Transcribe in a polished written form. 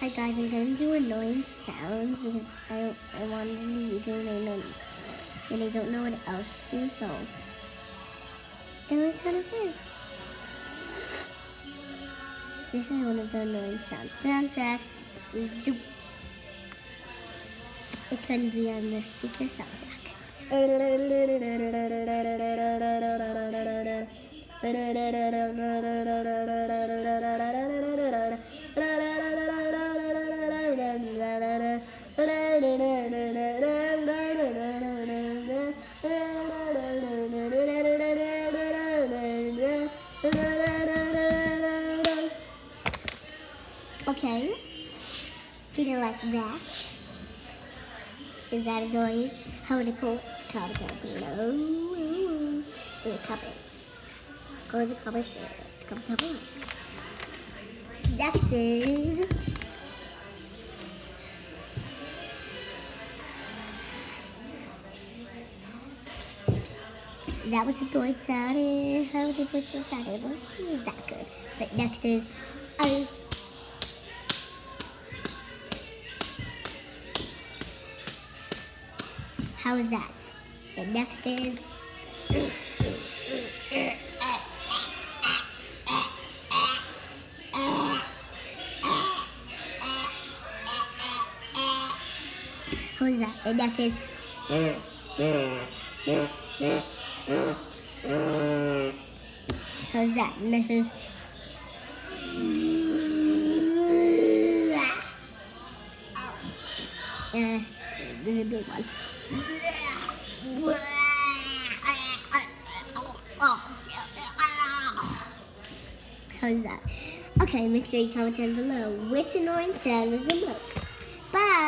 Hi guys, I'm gonna do annoying sounds because I wanted to do an annoying and I don't know what else to do, so here's what it is. This is one of the annoying sounds. Soundtrack zoom. It's going to be on the speaker soundtrack. Okay, do you like that? Is that annoying? How many points? Comment down below in the comments. Go in the comments and comment down below. Next is that was a annoying sound. And how many points was that? It was that good. But next is how is that? The next is how is that? The next is how's that? And this is this is a big one. How's that? Okay, make sure you comment down below which annoying sound was the most. Bye!